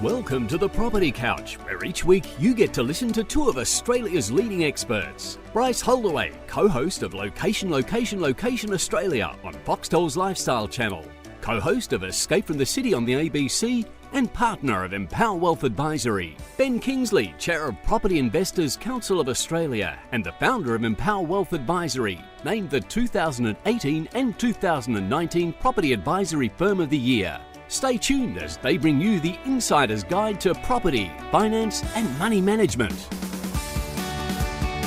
Welcome to the Property Couch, where each week you get to listen to two of Australia's leading experts. Bryce Holdaway, co-host of Location Australia on Foxtel's Lifestyle Channel, co-host of Escape from the City on the ABC, and partner of Empower Wealth Advisory. Ben Kingsley, chair of Property Investors Council of Australia and the founder of Empower Wealth Advisory, named the 2018 and 2019 Property Advisory Firm of the Year. Stay tuned as they bring you the insider's guide to property, finance and money management.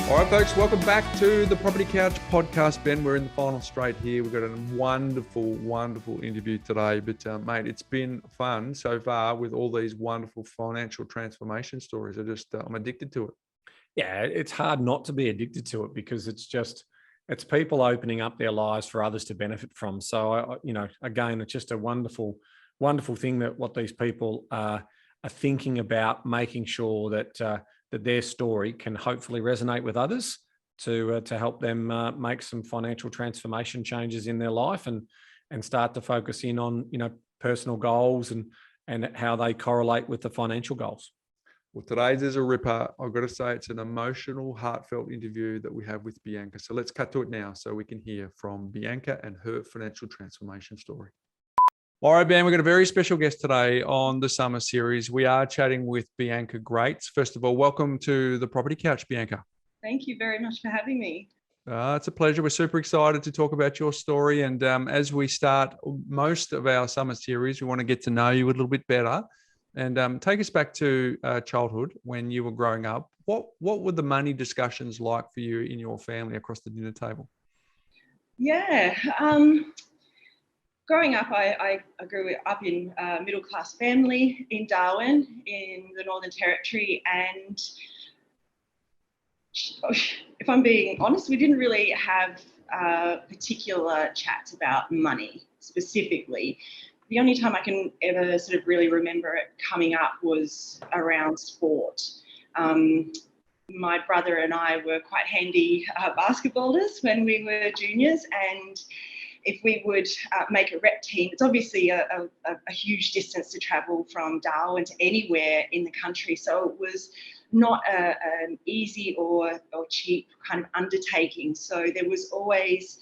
All right, folks, welcome back to the Property Couch podcast. Ben, we're in the final straight here. We've got a wonderful interview today. But, mate, it's been fun so far with all these wonderful financial transformation stories. I'm addicted to it. Yeah, it's hard not to be addicted to it because it's people opening up their lives for others to benefit from. So, again, it's just a wonderful thing that what these people are thinking about, making sure that their story can hopefully resonate with others to help them make some financial transformation changes in their life and start to focus in on personal goals and how they correlate with the financial goals. Well, today's is a ripper. I've got to say it's an emotional, heartfelt interview that we have with Bianca. So let's cut to it now so we can hear from Bianca and her financial transformation story. All right, Ben, we've got a very special guest today on the summer series. We are chatting with Bianca Greats. First of all, welcome to the Property Couch, Bianca. Thank you very much for having me. It's a pleasure. We're super excited to talk about your story. And as we start most of our summer series, we want to get to know you a little bit better. And take us back to childhood when you were growing up. What were the money discussions like for you in your family across the dinner table? Yeah. Growing up, I grew up in a middle-class family in Darwin in the Northern Territory. And if I'm being honest, we didn't really have particular chats about money specifically. The only time I can ever sort of really remember it coming up was around sport. My brother and I were quite handy basketballers when we were juniors, and if we would make a rep team, it's obviously a huge distance to travel from Darwin to anywhere in the country. So it was not an easy or cheap kind of undertaking. So there was always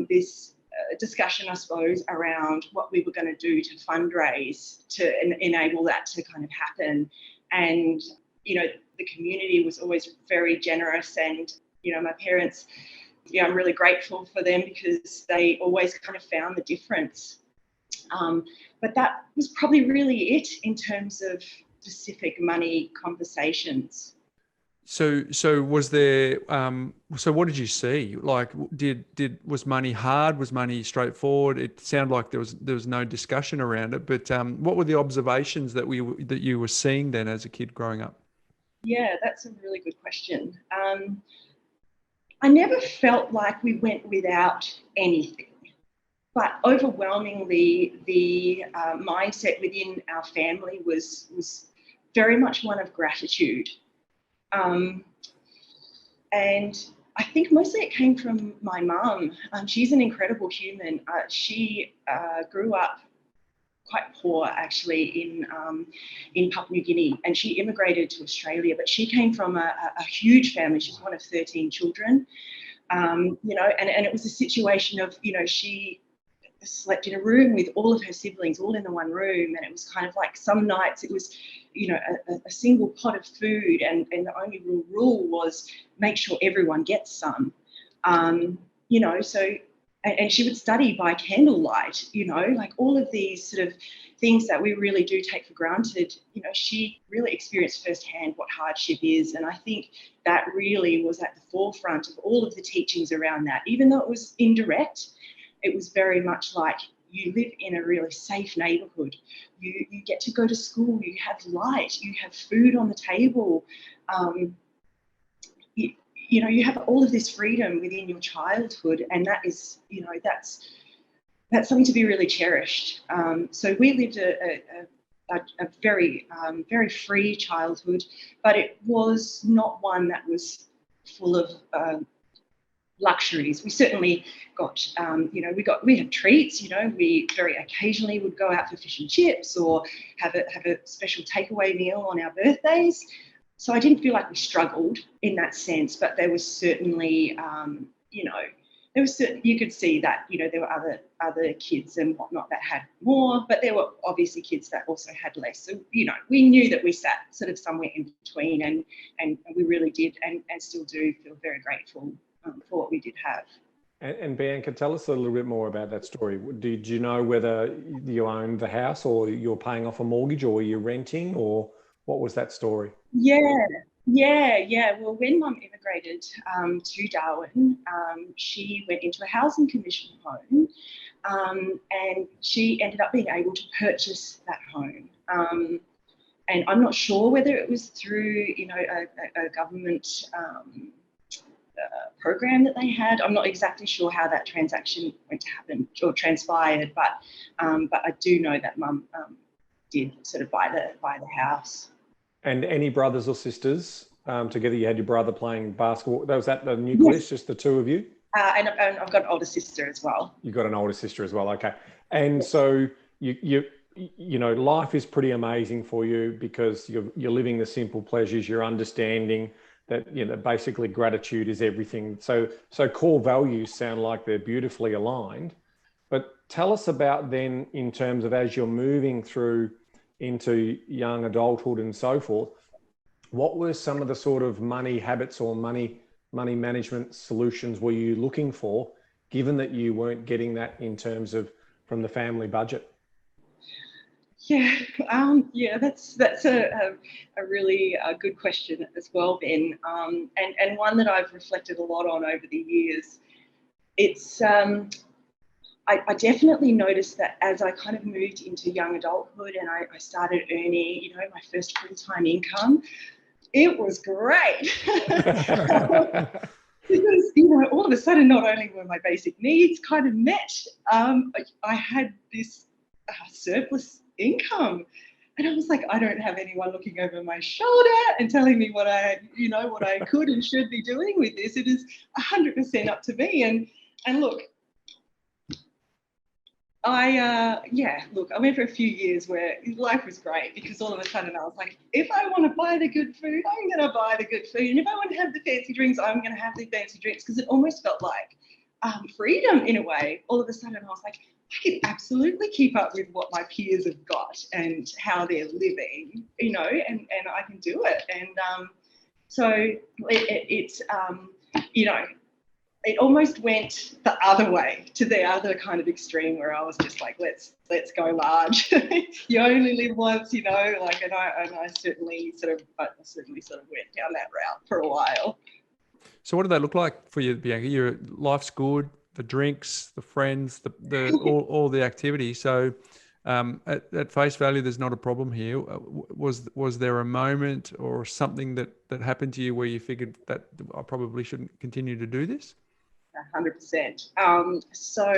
this discussion, I suppose, around what we were going to do to fundraise to enable that to kind of happen. And, the community was always very generous, and, my parents, I'm really grateful for them because they always kind of found the difference. But that was probably really it in terms of specific money conversations. So was there, so what did you see? Like, was money hard? Was money straightforward? It sounded like there was no discussion around it, but what were the observations that you were seeing then as a kid growing up? Yeah, that's a really good question. I never felt like we went without anything, but overwhelmingly the mindset within our family was very much one of gratitude. And I think mostly it came from my mum. She's an incredible human. She grew up quite poor actually in Papua New Guinea, and she immigrated to Australia, but she came from a huge family. She's one of 13 children, and it was a situation of, she slept in a room with all of her siblings all in the one room, and it was kind of like some nights it was, a single pot of food, and the only real rule was make sure everyone gets some, so. And she would study by candlelight, like all of these sort of things that we really do take for granted. She really experienced firsthand what hardship is. And I think that really was at the forefront of all of the teachings around that. Even though it was indirect, it was very much like you live in a really safe neighborhood. You get to go to school, you have light, you have food on the table. You have all of this freedom within your childhood, and that is, that's something to be really cherished. So we lived a very, very free childhood, but it was not one that was full of luxuries. We certainly got, we had treats. We very occasionally would go out for fish and chips or have a special takeaway meal on our birthdays. So I didn't feel like we struggled in that sense, but there was certainly, you could see that, there were other kids and whatnot that had more, but there were obviously kids that also had less. So, we knew that we sat sort of somewhere in between, and we really did and still do feel very grateful for what we did have. And Bianca, tell us a little bit more about that story. Did you know whether you owned the house or you're paying off a mortgage or you're renting, or what was that story? Yeah. Well, when Mum immigrated to Darwin, she went into a housing commission home, and she ended up being able to purchase that home. And I'm not sure whether it was through, a government program that they had. I'm not exactly sure how that transaction went to happen or transpired, but I do know that Mum did sort of buy the house. And any brothers or sisters together? You had your brother playing basketball. Was that the nucleus, yes. Just the two of you? And I've got an older sister as well. You've got an older sister as well. Okay. And yes. So you know, life is pretty amazing for you because you're living the simple pleasures. You're understanding that, basically gratitude is everything. So core values sound like they're beautifully aligned. But tell us about then, in terms of as you're moving through into young adulthood and so forth, what were some of the sort of money habits or money management solutions were you looking for, given that you weren't getting that in terms of from the family budget? Yeah, that's a really good question as well, Ben, and one that I've reflected a lot on over the years. It's I definitely noticed that as I kind of moved into young adulthood and I started earning, my first full-time income, it was great. Because, all of a sudden, not only were my basic needs kind of met, I had this surplus income. And I was like, I don't have anyone looking over my shoulder and telling me what I could and should be doing with this. It is 100% up to me. And look, I went for a few years where life was great because all of a sudden I was like, if I want to buy the good food, I'm going to buy the good food. And if I want to have the fancy drinks, I'm going to have the fancy drinks, because it almost felt like freedom in a way. All of a sudden I was like, I can absolutely keep up with what my peers have got and how they're living, and I can do it. And so it's it almost went the other way, to the other kind of extreme, where I was just like, let's go large. You only live once, and I certainly sort of went down that route for a while. So what did that look like for you, Bianca? Your life's good, the drinks, the friends, the all the activity. So at face value, there's not a problem here. Was there a moment or something that happened to you where you figured that I probably shouldn't continue to do this? 100%. So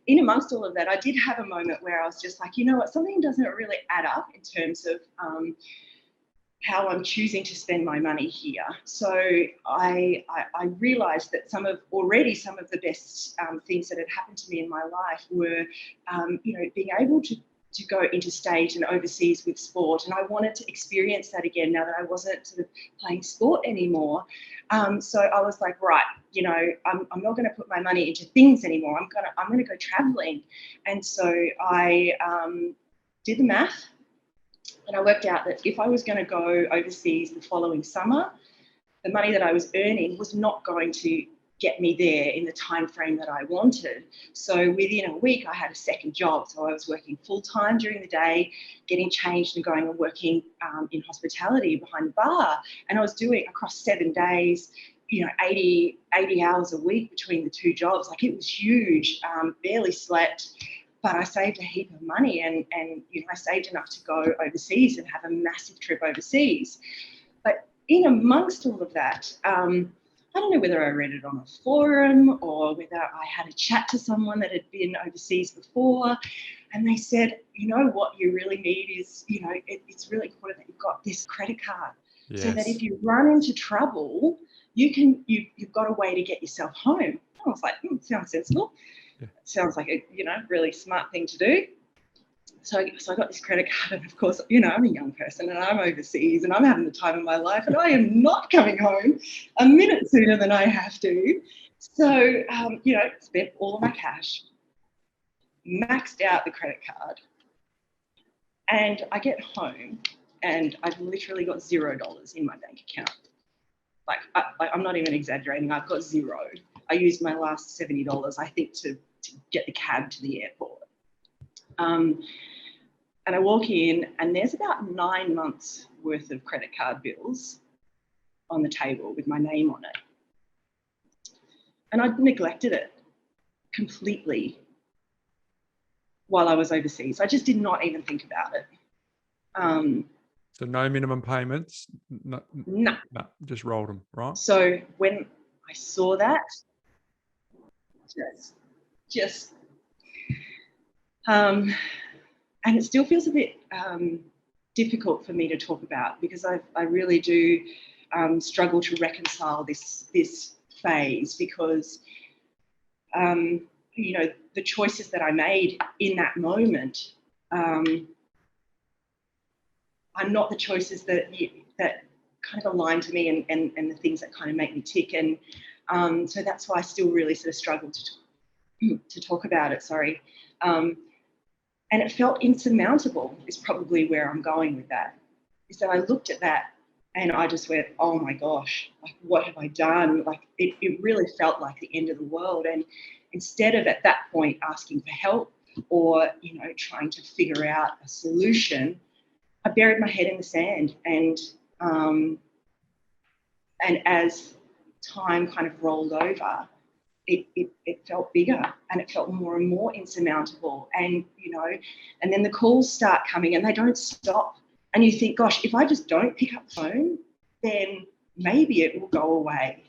in amongst all of that, I did have a moment where I was just like, something doesn't really add up in terms of how I'm choosing to spend my money here. So I realized that some of the best things that had happened to me in my life were, being able to go interstate and overseas with sport. And I wanted to experience that again now that I wasn't sort of playing sport anymore. So I was like, right, I'm not going to put my money into things anymore. I'm going to go traveling. And so I did the math, and I worked out that if I was going to go overseas the following summer, the money that I was earning was not going to get me there in the time frame that I wanted. So within a week, I had a second job. So I was working full time during the day, getting changed and going and working in hospitality behind the bar. And I was doing across 7 days, 80 hours a week between the two jobs. Like, it was huge, barely slept. But I saved a heap of money, and I saved enough to go overseas and have a massive trip overseas. But in amongst all of that, I don't know whether I read it on a forum or whether I had a chat to someone that had been overseas before, and they said, what you really need is, it's really important that you've got this credit card. Yes. So that if you run into trouble, you've got a way to get yourself home. I was like, sounds sensible. Yeah. Sounds like a really smart thing to do. So I got this credit card, and of course, I'm a young person and I'm overseas and I'm having the time of my life, and I am not coming home a minute sooner than I have to. So, spent all of my cash, maxed out the credit card, and I get home and I've literally got $0 in my bank account. Like, I'm not even exaggerating. I've got zero. I used my last $70, I think, to get the cab to the airport. And I walk in and there's about 9 months worth of credit card bills on the table with my name on it. And I'd neglected it completely while I was overseas. I just did not even think about it. So no minimum payments? No, just rolled them, right? So when I saw that, and it still feels a bit difficult for me to talk about, because I really do struggle to reconcile this phase, because the choices that I made in that moment are not the choices that kind of align to me and the things that kind of make me tick. And so that's why I still really sort of struggle to talk about it. Sorry. And it felt insurmountable is probably where I'm going with that. Is that I looked at that and I just went, oh my gosh, like, what have I done? Like, it really felt like the end of the world. And instead of at that point asking for help or, trying to figure out a solution, I buried my head in the sand. And as time kind of rolled over, it felt bigger and it felt more and more insurmountable. And, and then the calls start coming and they don't stop. And you think, gosh, if I just don't pick up the phone, then maybe it will go away.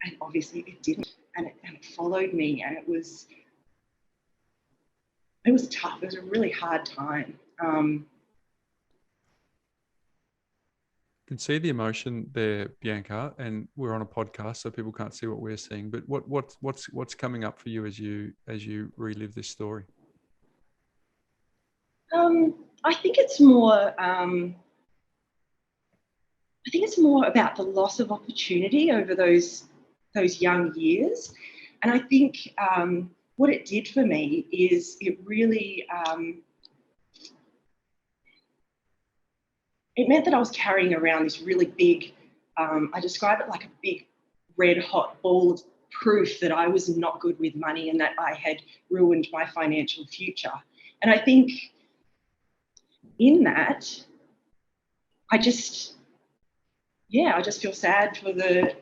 And obviously it didn't. And it followed me, and it was tough. It was a really hard time. Can see the emotion there, Bianca, and we're on a podcast, so people can't see what we're seeing. But what's coming up for you as you relive this story? I think it's more. I think it's more about the loss of opportunity over those young years, and I think what it did for me is it really. It meant that I was carrying around this really big, I describe it like a big red hot ball of proof that I was not good with money and that I had ruined my financial future. And I think in that, I just feel sad for the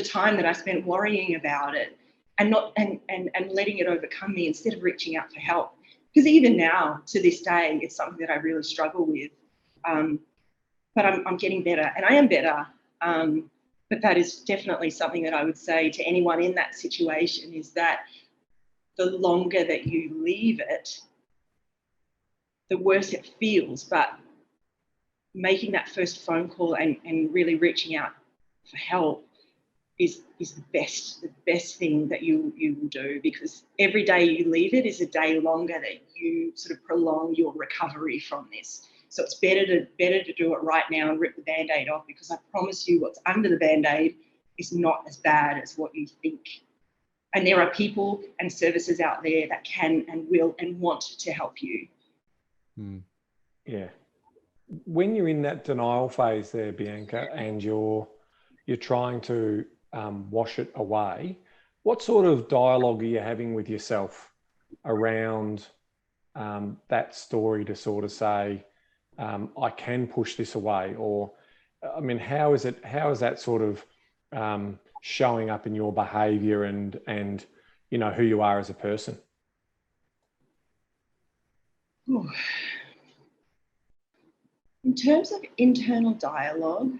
time that I spent worrying about it and letting it overcome me instead of reaching out for help. Because even now, to this day, it's something that I really struggle with. But I'm getting better, and I am better. But that is definitely something that I would say to anyone in that situation, is that the longer that you leave it, the worse it feels. But making that first phone call and really reaching out for help is the best thing that you will do, because every day you leave it is a day longer that you sort of prolong your recovery from this. So it's better to do it right now and rip the Band-Aid off, because I promise you what's under the Band-Aid is not as bad as what you think. And there are people and services out there that can and will and want to help you. Yeah. When you're in that denial phase there, Bianca, and you're trying to wash it away, what sort of dialogue are you having with yourself around that story to sort of say, I can push this away? Or, I mean, how is that sort of showing up in your behavior and who you are as a person? Ooh. In terms of internal dialogue,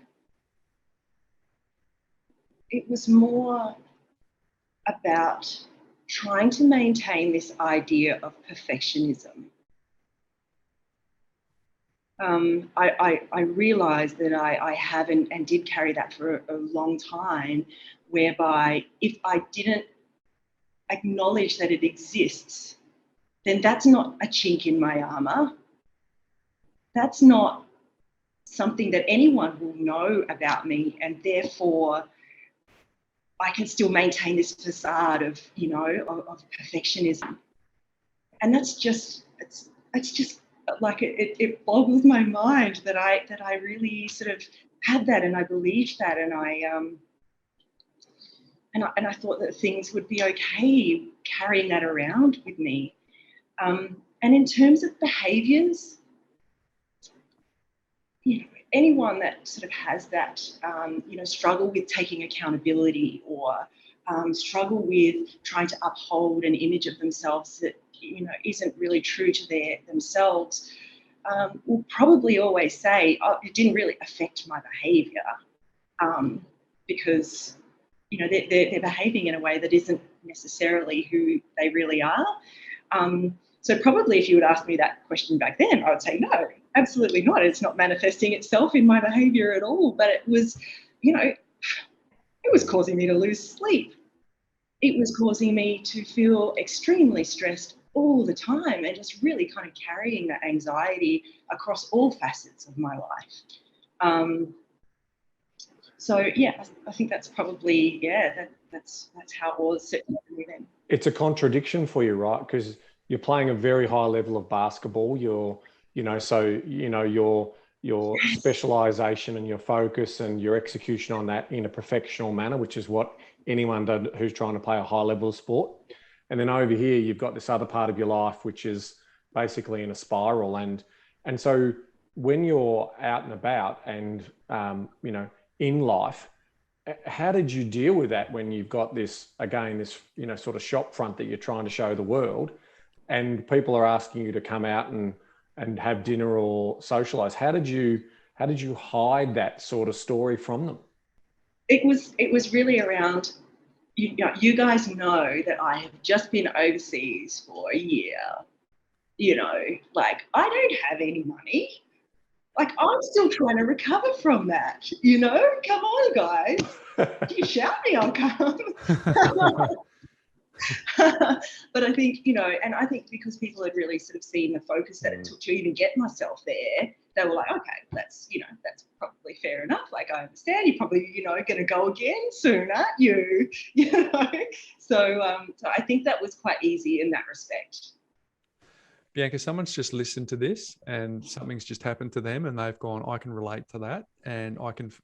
it was more about trying to maintain this idea of perfectionism. I realized that I have and did carry that for a long time, whereby if I didn't acknowledge that it exists, then that's not a chink in my armor. That's not something that anyone will know about me, and therefore I can still maintain this facade of, of perfectionism. And that's just, it's just like it boggles my mind that I really sort of had that, and I believed that, and I thought that things would be okay carrying that around with me. And in terms of behaviours, anyone that sort of has that, struggle with taking accountability, or struggle with trying to uphold an image of themselves that, isn't really true to themselves, will probably always say, oh, it didn't really affect my behaviour, because, they're behaving in a way that isn't necessarily who they really are. So probably if you would ask me that question back then, I would say, no, absolutely not. It's not manifesting itself in my behaviour at all. But it was, it was causing me to lose sleep. It was causing me to feel extremely stressed all the time, and just really kind of carrying that anxiety across all facets of my life. So yeah, I think that's probably, that's how it was certainly then. It's a contradiction for you, right? Because you're playing a very high level of basketball. Your specialization and your focus and your execution on that in a professional manner, which is what anyone does who's trying to play a high level of sport. And then over here, you've got this other part of your life, which is basically in a spiral. And so when you're out and about and, in life, how did you deal with that when you've got this, again, this, sort of shop front that you're trying to show the world, and people are asking you to come out and have dinner or socialize? How did you hide that sort of story from them? It was really around, you guys know that I have just been overseas for a year. Like, I don't have any money. Like, I'm still trying to recover from that, Come on, guys. If you shout me, I'll come. But I think, and I think because people had really sort of seen the focus that it took to even get myself there, they were like, okay, that's probably fair enough. Like, I understand you're probably, going to go again soon, aren't you? So I think that was quite easy in that respect. Bianca, someone's just listened to this and something's just happened to them, and they've gone, I can relate to that, and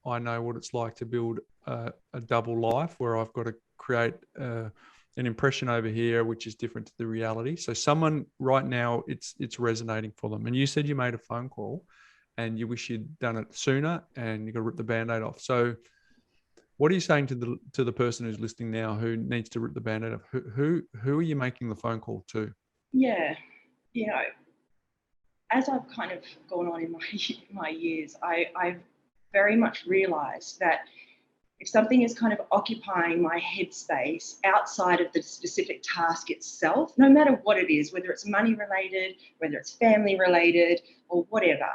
I know what it's like to build a double life where I've got to create an impression over here which is different to the reality. So someone right now, it's resonating for them. And you said you made a phone call and you wish you'd done it sooner, and you got to rip the Band-Aid off. So what are you saying to the person who's listening now who needs to rip the Band-Aid off? Who are you making the phone call to? Yeah. As I've kind of gone on in my years, I've very much realised that if something is kind of occupying my headspace outside of the specific task itself, no matter what it is, whether it's money related, whether it's family related, or whatever,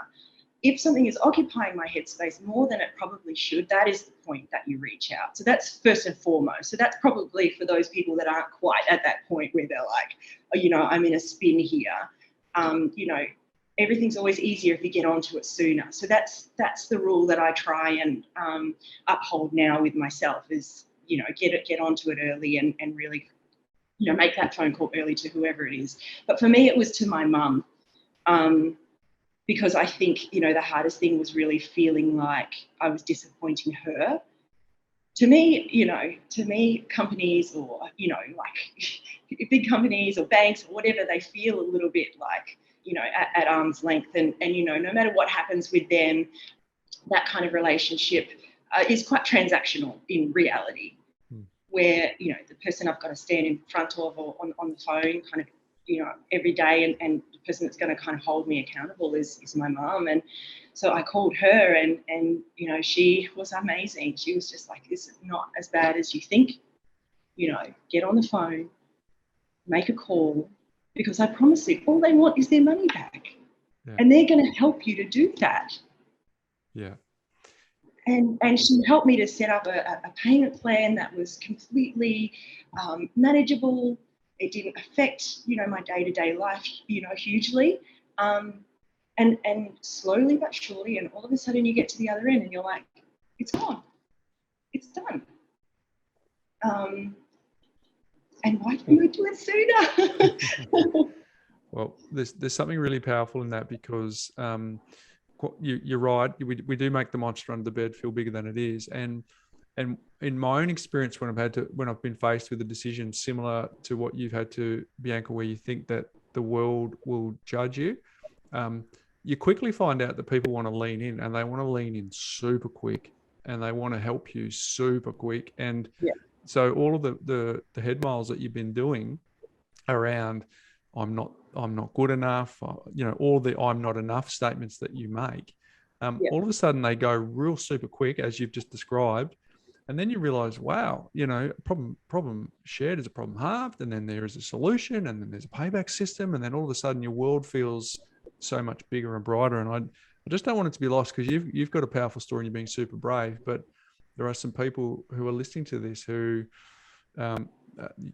if something is occupying my headspace more than it probably should, that is the point that you reach out. So that's first and foremost. So that's probably for those people that aren't quite at that point where they're like, oh, I'm in a spin here. Everything's always easier if you get onto it sooner. So that's the rule that I try and uphold now with myself is, get onto it early and really, make that phone call early to whoever it is. But for me, it was to my mum. Because I think, the hardest thing was really feeling like I was disappointing her. To me, companies or, like big companies or banks or whatever, they feel a little bit like, at arm's length. And no matter what happens with them, that kind of relationship is quite transactional in reality, where, the person I've got to stand in front of or on the phone kind of, every day, and the person that's going to kind of hold me accountable is my mum. And so I called her and she was amazing. She was just like, this is not as bad as you think, get on the phone, make a call, because I promise you, all they want is their money back. Yeah. And they're going to help you to do that. Yeah. And she helped me to set up a payment plan that was completely manageable. It didn't affect, my day-to-day life, hugely. And slowly but surely, and all of a sudden you get to the other end and you're like, it's gone. It's done. And why didn't I do it sooner? Well, there's something really powerful in that, because you're right. We do make the monster under the bed feel bigger than it is. And in my own experience, when I've been faced with a decision similar to what you've had to, Bianca, where you think that the world will judge you, you quickly find out that people want to lean in, and they want to lean in super quick, and they want to help you super quick. And so all of the head miles that you've been doing around, I'm not good enough, all the I'm not enough statements that you make, all of a sudden they go real super quick, as you've just described. And then you realize, wow, problem shared is a problem halved, and then there is a solution, and then there's a payback system, and then all of a sudden your world feels so much bigger and brighter. And I just don't want it to be lost, because you've got a powerful story and you're being super brave, but there are some people who are listening to this who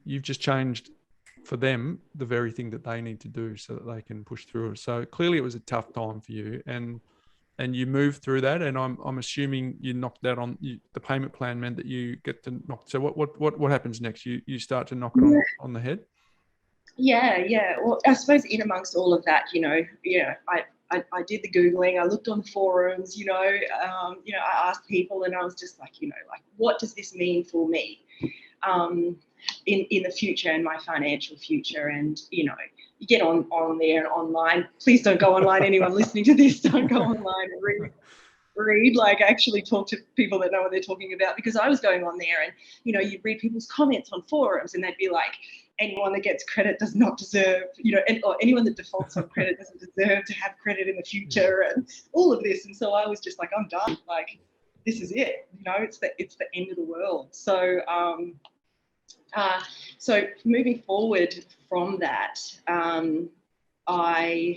you've just changed for them the very thing that they need to do so that they can push through it. So clearly it was a tough time for you, and you moved through that. And I'm assuming you knocked that on the payment plan meant that you get to knock. So what happens next? You start to knock it on the head? Yeah. Well, I suppose in amongst all of that, I did the Googling, I looked on forums, I asked people, and I was just like, what does this mean for me in the future, and my financial future? And, you get on there and online. Please don't go online. Anyone listening to this, don't go online and read, like actually talk to people that know what they're talking about, because I was going on there and, you'd read people's comments on forums, and they'd be like, anyone that gets credit does not deserve, or anyone that defaults on credit doesn't deserve to have credit in the future, and all of this. And so I was just like, I'm done. Like, this is it. It's the end of the world. So, so moving forward from that, I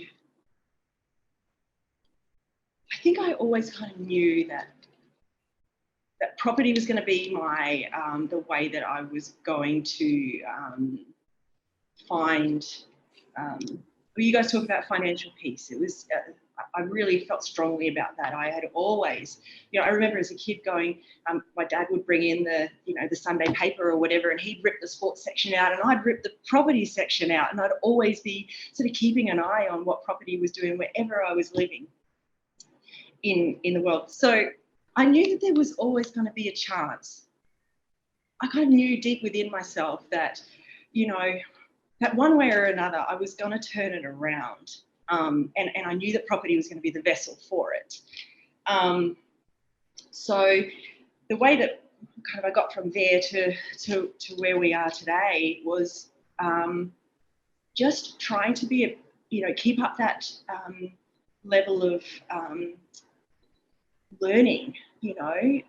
think I always kind of knew that property was going to be my the way that I was going to find. You guys talk about financial peace. It was. I really felt strongly about that. I had always, I remember as a kid going, my dad would bring in the Sunday paper or whatever, and he'd rip the sports section out, and I'd rip the property section out, and I'd always be sort of keeping an eye on what property was doing wherever I was living in the world. So I knew that there was always going to be a chance. I kind of knew deep within myself that, that one way or another, I was going to turn it around. And I knew that property was going to be the vessel for it. So the way that kind of I got from there to where we are today was just trying to be, keep up that level of learning. Like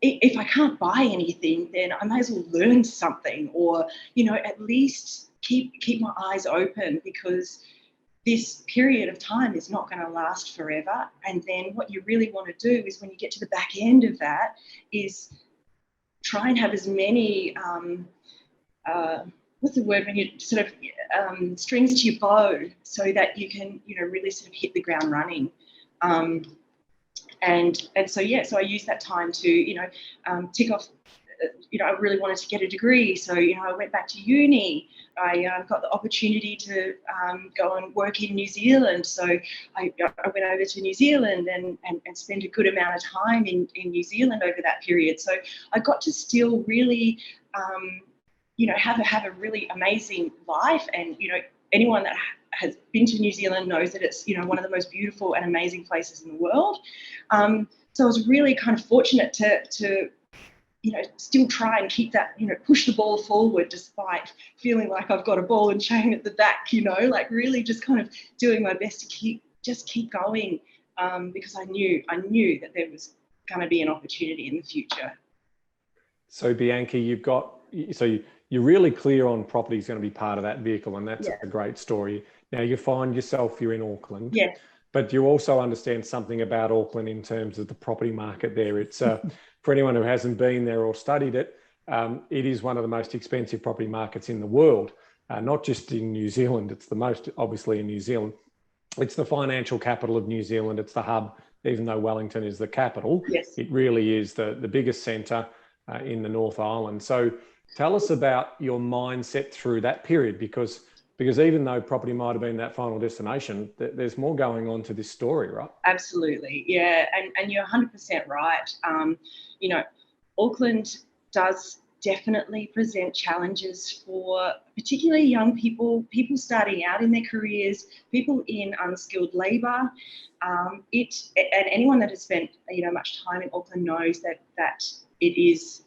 if I can't buy anything, then I may as well learn something, or at least keep my eyes open, because this period of time is not going to last forever. And then what you really want to do is, when you get to the back end of that, is try and have as many, what's the word, when you sort of strings to your bow, so that you can, really sort of hit the ground running. And so I used that time to, tick off, I really wanted to get a degree. So, I went back to uni. I got the opportunity to go and work in New Zealand. So I went over to New Zealand and spent a good amount of time in New Zealand over that period. So I got to still really, have a really amazing life. And, anyone that has been to New Zealand knows that it's, one of the most beautiful and amazing places in the world. So I was really kind of fortunate to still try and keep that, push the ball forward, despite feeling like I've got a ball and chain at the back, like really just kind of doing my best to keep going, because I knew that there was going to be an opportunity in the future. So Bianca, you're really clear on property is going to be part of that vehicle, and that's a great story. Now you find yourself, you're in Auckland, Yeah. but you also understand something about Auckland in terms of the property market there. It's for anyone who hasn't been there or studied it, it is one of the most expensive property markets in the world, not just in New Zealand. It's the most, obviously, in New Zealand. It's the financial capital of New Zealand. It's the hub, even though Wellington is the capital. Yes. It really is the biggest centre in the North Island. So tell us about your mindset through that period, because even though property might have been that final destination, there's more going on to this story, right? Absolutely. Yeah. And you're 100% right. You know, Auckland does definitely present challenges for particularly young people starting out in their careers, people in unskilled labour. And anyone that has spent, you know, much time in Auckland knows that it is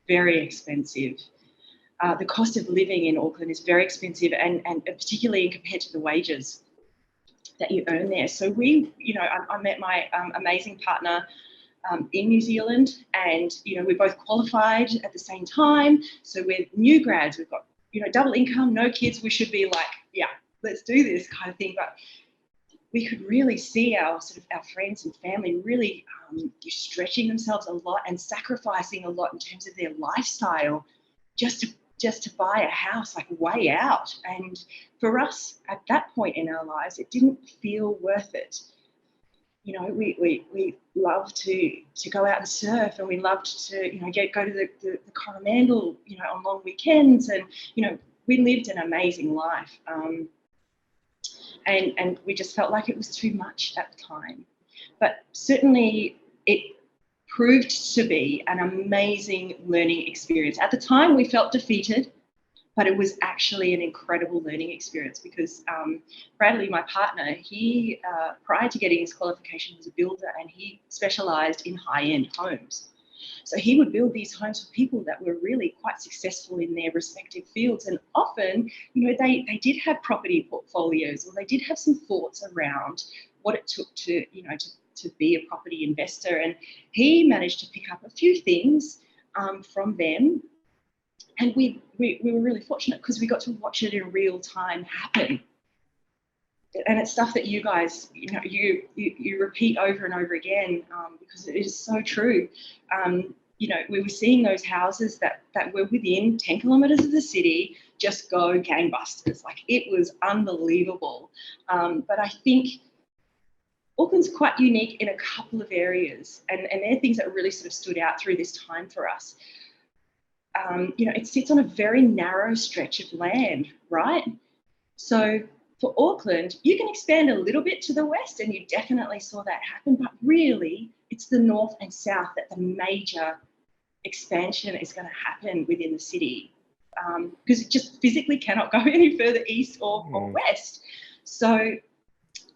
very expensive. The cost of living in Auckland is very expensive, and particularly compared to the wages that you earn there. So I met my amazing partner in New Zealand, and, you know, we both qualified at the same time. So we're new grads, we've got, you know, double income, no kids. We should be like, yeah, let's do this kind of thing. But we could really see our friends and family really stretching themselves a lot and sacrificing a lot in terms of their lifestyle just to buy a house, like way out. And for us at that point in our lives, it didn't feel worth it. You know, we loved to go out and surf, and we loved to, you know, go to the Coromandel, you know, on long weekends, and, you know, we lived an amazing life. And we just felt like it was too much at the time. But certainly it proved to be an amazing learning experience. At the time, we felt defeated, but it was actually an incredible learning experience, because Bradley, my partner, he, prior to getting his qualification, was a builder, and he specialised in high-end homes. So he would build these homes for people that were really quite successful in their respective fields. And often, you know, they did have property portfolios, or they did have some thoughts around what it took to, you know, to be a property investor. And he managed to pick up a few things from them. And we were really fortunate because we got to watch it in real time happen. And it's stuff that you guys, you know, you repeat over and over again, because it is so true. You know, we were seeing those houses that were within 10 kilometres of the city just go gangbusters. Like, it was unbelievable. But I think Auckland's quite unique in a couple of areas, and they're things that really sort of stood out through this time for us. You know, it sits on a very narrow stretch of land, right? So for Auckland, you can expand a little bit to the west, and you definitely saw that happen, but really it's the north and south that the major expansion is going to happen within the city, because it just physically cannot go any further east or west. So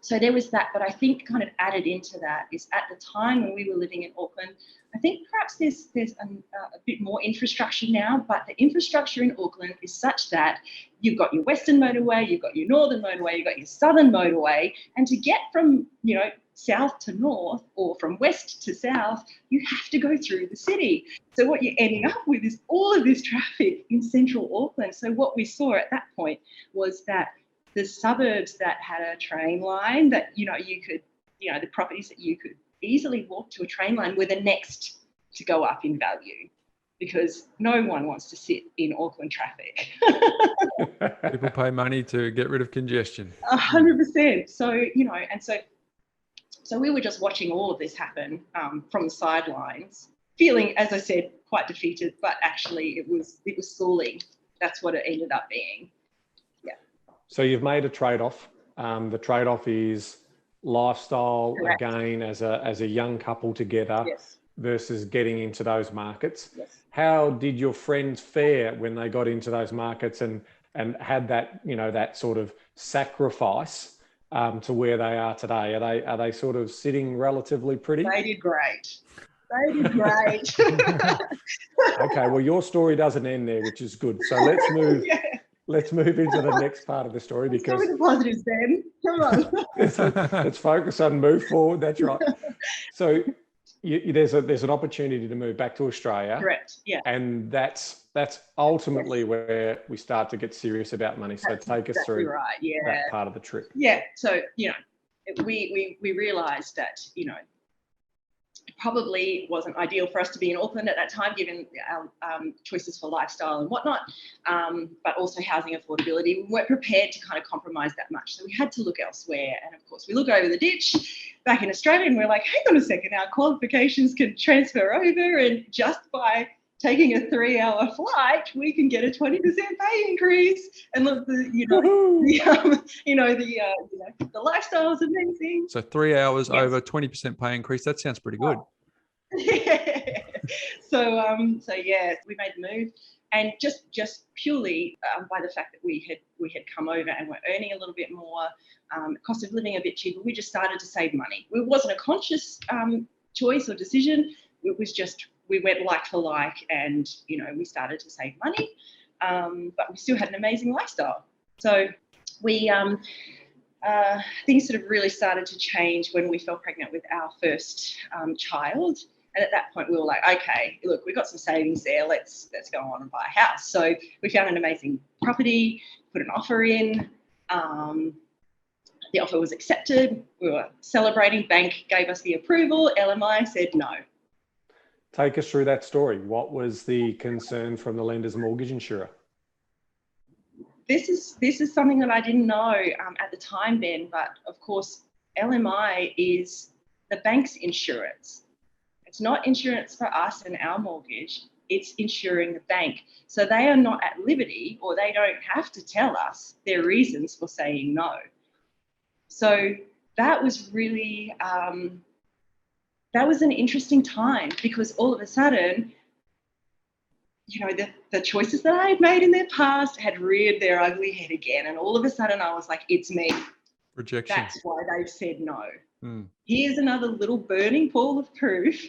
there was that, but I think kind of added into that is, at the time when we were living in Auckland, I think perhaps there's a bit more infrastructure now, but the infrastructure in Auckland is such that you've got your western motorway, you've got your northern motorway, you've got your southern motorway, and to get from, you know, south to north or from west to south, you have to go through the city. So what you're ending up with is all of this traffic in central Auckland. So what we saw at that point was that the suburbs that had a train line, that, you know, you could, you know, the properties that you could easily walk to a train line were the next to go up in value, because no one wants to sit in Auckland traffic. People pay money to get rid of congestion. 100%. So, you know, and so we were just watching all of this happen from the sidelines, feeling, as I said, quite defeated, but actually it was schooling. That's what it ended up being. Yeah. So you've made a trade-off. The trade-off is lifestyle, correct, again, as a young couple together, yes, versus getting into those markets. yes. How did your friends fare when they got into those markets and had that, you know, that sort of sacrifice to where they are today? Are they sort of sitting relatively pretty? They did great. They did great. Okay, well, your story doesn't end there, which is good. So let's move. Yeah. Let's move into the next part of the story, because Let's go with the positives, Ben. Come on. let's focus on move forward. That's right. So there's an opportunity to move back to Australia. Correct. Yeah. And that's ultimately where we start to get serious about money. So take us through right. Yeah. that part of the trip. Yeah. So, we realised that, it probably wasn't ideal for us to be in Auckland at that time, given our choices for lifestyle and whatnot, but also housing affordability. We weren't prepared to kind of compromise that much. So we had to look elsewhere. And of course, we look over the ditch back in Australia and we're like, hang on a second, our qualifications can transfer over, and just by taking a 3-hour flight, we can get a 20% pay increase. And look, the lifestyle is amazing. So 3 hours over 20% pay increase. That sounds pretty good. Yeah. So yeah, we made the move, and just purely by the fact that we had come over and were earning a little bit more, cost of living a bit cheaper, we just started to save money. It wasn't a conscious choice or decision. It was just, we went like for like, and we started to save money, but we still had an amazing lifestyle. So we things sort of really started to change when we fell pregnant with our first child. And at that point we were like, okay, look, we've got some savings there, let's go on and buy a house. So we found an amazing property, put an offer in, the offer was accepted, we were celebrating, bank gave us the approval, LMI said no. Take us through that story. What was the concern from the lender's mortgage insurer? This is something that I didn't know at the time, Ben, but of course, LMI is the bank's insurance. It's not insurance for us and our mortgage, it's insuring the bank. So they are not at liberty, or they don't have to tell us their reasons for saying no. So that was really, that was an interesting time, because all of a sudden, the choices that I had made in their past had reared their ugly head again. And all of a sudden I was like, it's me. Rejection. That's why they've said no. Here's another little burning pool of proof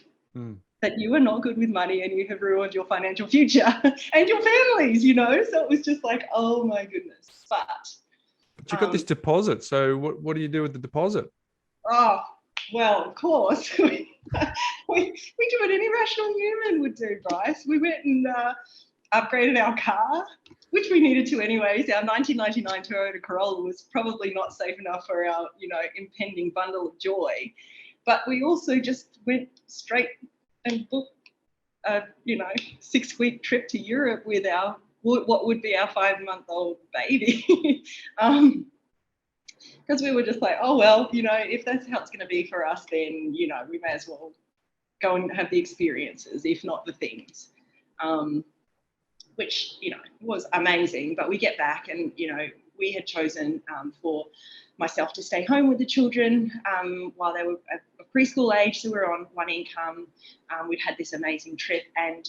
that you are not good with money and you have ruined your financial future and your families, So it was just like, oh my goodness. But you got this deposit. So what do you do with the deposit? Oh, well, of course. we do what any rational human would do, Bryce. We went and upgraded our car, which we needed to anyways. Our 1999 Toyota Corolla was probably not safe enough for our, impending bundle of joy. But we also just went straight and booked a, 6-week trip to Europe with what would be our 5-month-old baby. Because we were just like, oh, well, if that's how it's going to be for us, then, we may as well go and have the experiences, if not the things, which, was amazing. But we get back and, we had chosen for myself to stay home with the children while they were at preschool age. So we were on one income. We'd had this amazing trip, and,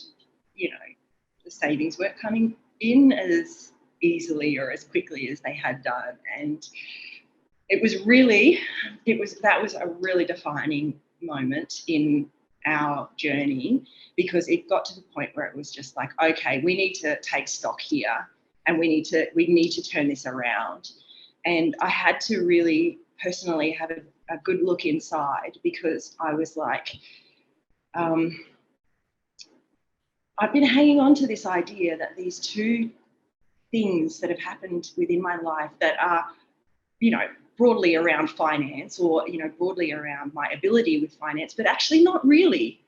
the savings weren't coming in as easily or as quickly as they had done. And that was a really defining moment in our journey, because it got to the point where it was just like, okay, we need to take stock here, and we need to turn this around. And I had to really personally have a good look inside, because I was like, I've been hanging on to this idea that these two things that have happened within my life that are, broadly around finance, or, broadly around my ability with finance, but actually not really.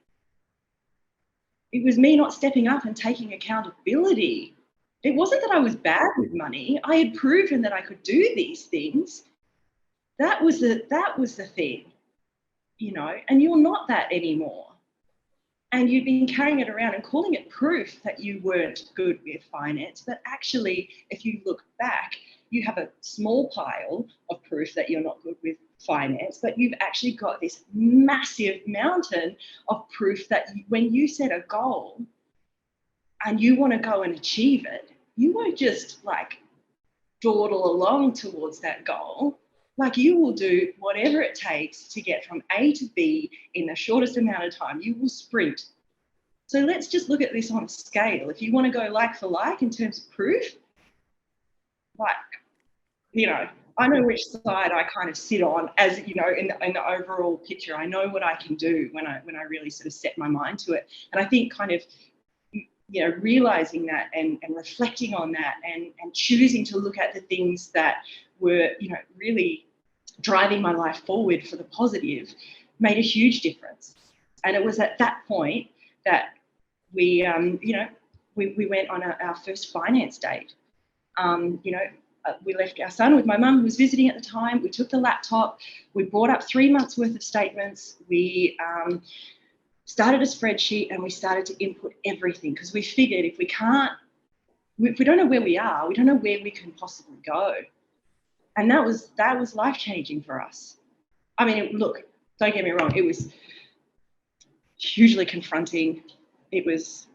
It was me not stepping up and taking accountability. It wasn't that I was bad with money. I had proven that I could do these things. That was the thing, and you're not that anymore. And you've been carrying it around and calling it proof that you weren't good with finance. But actually, if you look back, you have a small pile of proof that you're not good with finance, but you've actually got this massive mountain of proof that when you set a goal and you want to go and achieve it, you won't just like dawdle along towards that goal. Like, you will do whatever it takes to get from A to B in the shortest amount of time. You will sprint. So let's just look at this on a scale. If you want to go like for like in terms of proof, like, I know which side I kind of sit on, as you know, in the overall picture. I know what I can do when I really sort of set my mind to it. And I think kind of, you know, realizing that and reflecting on that and choosing to look at the things that were, you know, really driving my life forward for the positive made a huge difference. And it was at that point that we, you know, we went on our first finance date. You know, we left our son with my mum, who was visiting at the time. We took the laptop. We brought up 3 months worth of statements. We started a spreadsheet and we started to input everything, because we figured if we don't know where we are, we don't know where we can possibly go. And that was life-changing for us. I mean, look, don't get me wrong, it was hugely confronting. It was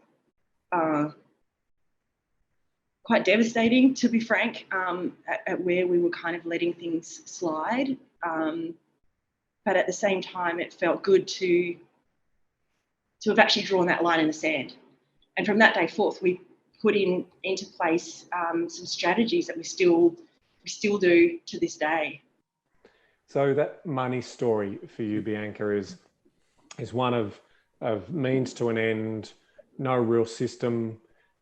quite devastating, to be frank, at where we were kind of letting things slide. But at the same time, it felt good to have actually drawn that line in the sand. And from that day forth, we put into place some strategies that we still do to this day. So that money story for you, Bianca, is one of means to an end, no real system.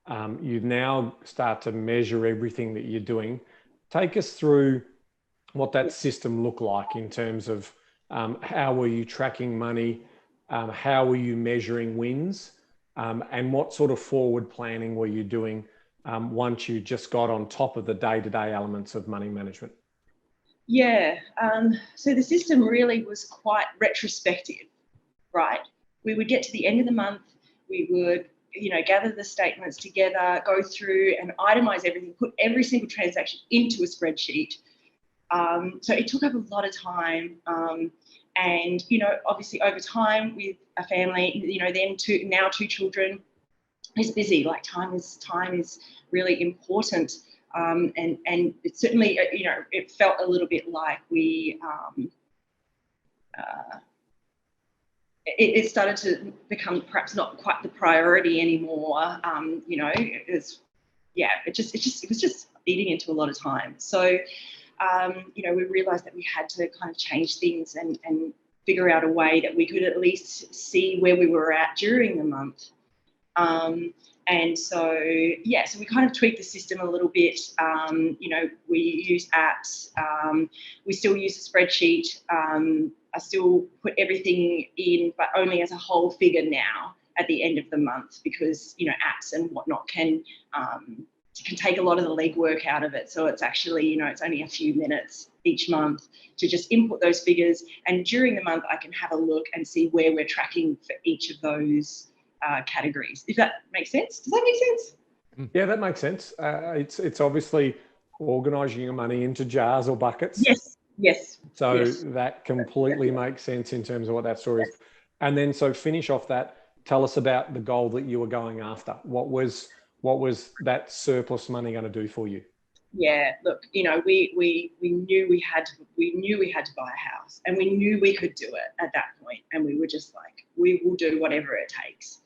You now start to measure everything that you're doing. Take us through what that system looked like in terms of how were you tracking money, how were you measuring wins, and what sort of forward planning were you doing once you just got on top of the day-to-day elements of money management? Yeah, so the system really was quite retrospective, right? We would get to the end of the month, we would, you know, gather the statements together, go through and itemize everything, put every single transaction into a spreadsheet. So it took up a lot of time. And, you know, obviously over time with a family, you know, now two children, it's busy. Like time is really important. And it certainly, you know, it felt a little bit like it started to become perhaps not quite the priority anymore. You know, it was just eating into a lot of time. So, you know, we realised that we had to kind of change things and figure out a way that we could at least see where we were at during the month. And so, yeah, so we kind of tweaked the system a little bit. You know, we use apps. We still use a spreadsheet. I still put everything in, but only as a whole figure now at the end of the month, because, you know, apps and whatnot can take a lot of the legwork out of it. So it's actually, you know, it's only a few minutes each month to just input those figures. And during the month, I can have a look and see where we're tracking for each of those categories. If that makes sense. Does that make sense? Yeah, that makes sense. It's obviously organising your money into jars or buckets. Yes. So yes. that completely makes sense in terms of what that story is. And then, so finish off that. Tell us about the goal that you were going after. What was that surplus money going to do for you? Yeah, look, you know, we knew we had to buy a house, and we knew we could do it at that point, and we were just like, we will do whatever it takes,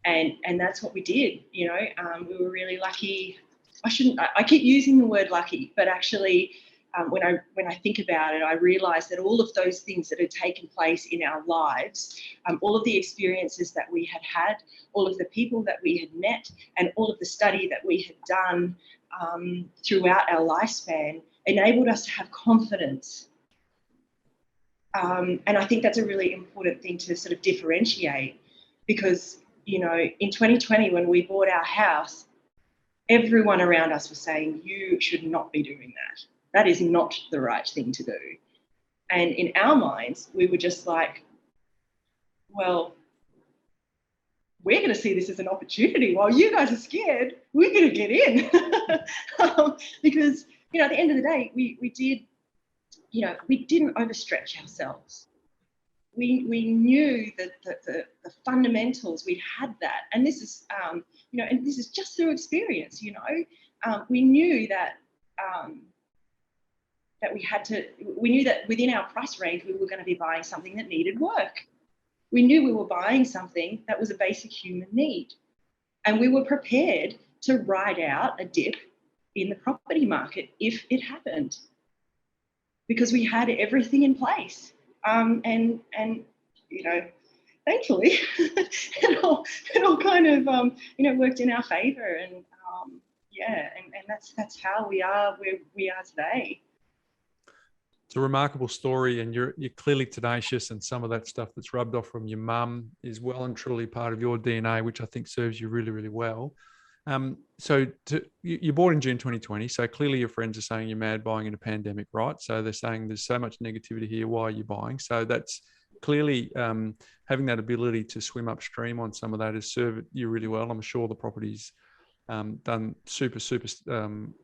and that's what we did. You know, we were really lucky. I keep using the word lucky, but actually, when I think about it, I realised that all of those things that had taken place in our lives, all of the experiences that we had had, all of the people that we had met, and all of the study that we had done throughout our lifespan enabled us to have confidence. And I think that's a really important thing to sort of differentiate, because, you know, in 2020, when we bought our house, everyone around us was saying, you should not be doing that. That is not the right thing to do. And in our minds, we were just like, well, we're going to see this as an opportunity. While you guys are scared, we're going to get in. Because, you know, at the end of the day, we did, you know, we didn't overstretch ourselves. We knew that the fundamentals, we had that. And this is, you know, and this is just through experience, you know. We knew that we knew that within our price range, we were going to be buying something that needed work. We knew we were buying something that was a basic human need. And we were prepared to ride out a dip in the property market if it happened, because we had everything in place. And you know, thankfully, it all kind of worked in our favour, and and that's how we are where we are today. It's a remarkable story, and you're clearly tenacious, and some of that stuff that's rubbed off from your mum is well and truly part of your DNA, which I think serves you really, really well. So you're born in June 2020. So clearly your friends are saying you're mad buying in a pandemic, right? So they're saying there's so much negativity here. Why are you buying? So that's clearly having that ability to swim upstream on some of that has served you really well. I'm sure the property's done super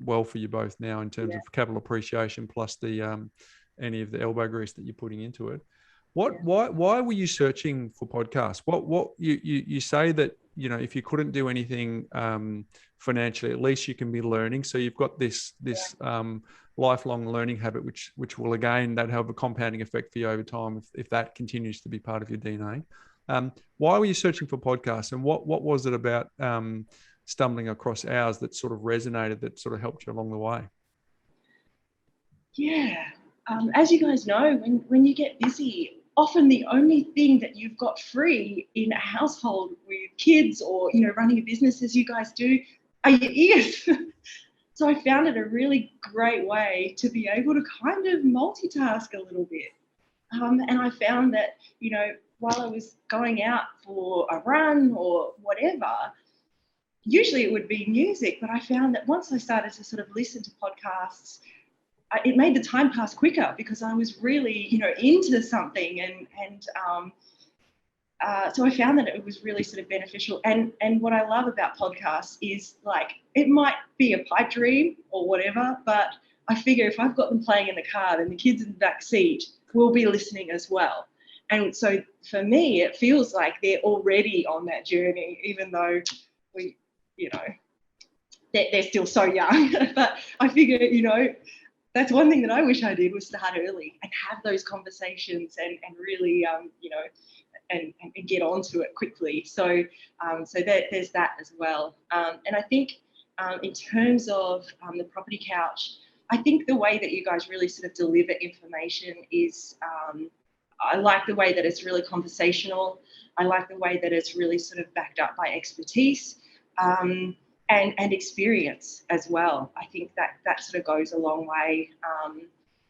well for you both now in terms of capital appreciation, plus the any of the elbow grease that you're putting into it. Why were you searching for podcasts? What you say that, you know, if you couldn't do anything financially, at least you can be learning. So you've got this lifelong learning habit, which will again, that have a compounding effect for you over time if that continues to be part of your DNA. Why were you searching for podcasts, and what was it about stumbling across ours that sort of resonated, that sort of helped you along the way? Yeah, as you guys know, when you get busy, often the only thing that you've got free in a household with kids or, you know, running a business as you guys do are your ears. So I found it a really great way to be able to kind of multitask a little bit. And I found that, you know, while I was going out for a run or whatever, usually it would be music, but I found that once I started to sort of listen to podcasts, it made the time pass quicker because I was really, you know, into something, and so I found that it was really sort of beneficial. And what I love about podcasts is, like, it might be a pipe dream or whatever, but I figure if I've got them playing in the car, then the kids in the back seat will be listening as well. And so for me, it feels like they're already on that journey, even though we, you know, they're still so young. But I figure, you know, that's one thing that I wish I did, was start early and have those conversations and really, you know, and get onto it quickly. So there's that as well. And I think in terms of the property couch, I think the way that you guys really sort of deliver information is, I like the way that it's really conversational. I like the way that it's really sort of backed up by expertise. And experience as well. I think that sort of goes a long way,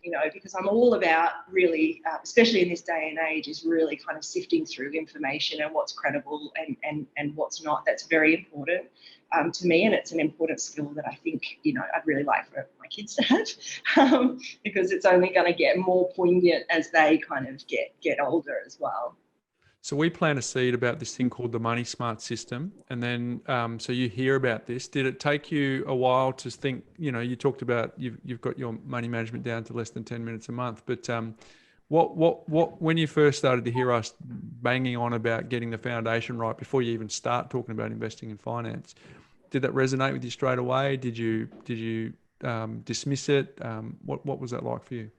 you know, because I'm all about really, especially in this day and age, is really kind of sifting through information and what's credible and what's not. That's very important to me, and it's an important skill that I think, you know, I'd really like for my kids to have, because it's only going to get more poignant as they kind of get older as well. So we plant a seed about this thing called the Money Smart system. And then, so you hear about this. Did it take you a while to think, you know, you talked about you've got your money management down to less than 10 minutes a month, but what when you first started to hear us banging on about getting the foundation right before you even start talking about investing in finance, did that resonate with you straight away? Did you dismiss it? What was that like for you?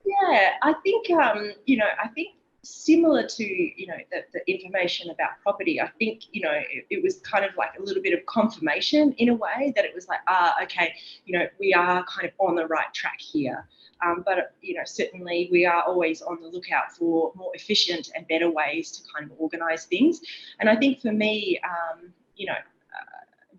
Yeah, I think, you know, I think similar to, you know, the information about property, I think, you know, it was kind of like a little bit of confirmation in a way, that it was like, okay, you know, we are kind of on the right track here. But, you know, certainly we are always on the lookout for more efficient and better ways to kind of organise things. And I think for me, you know,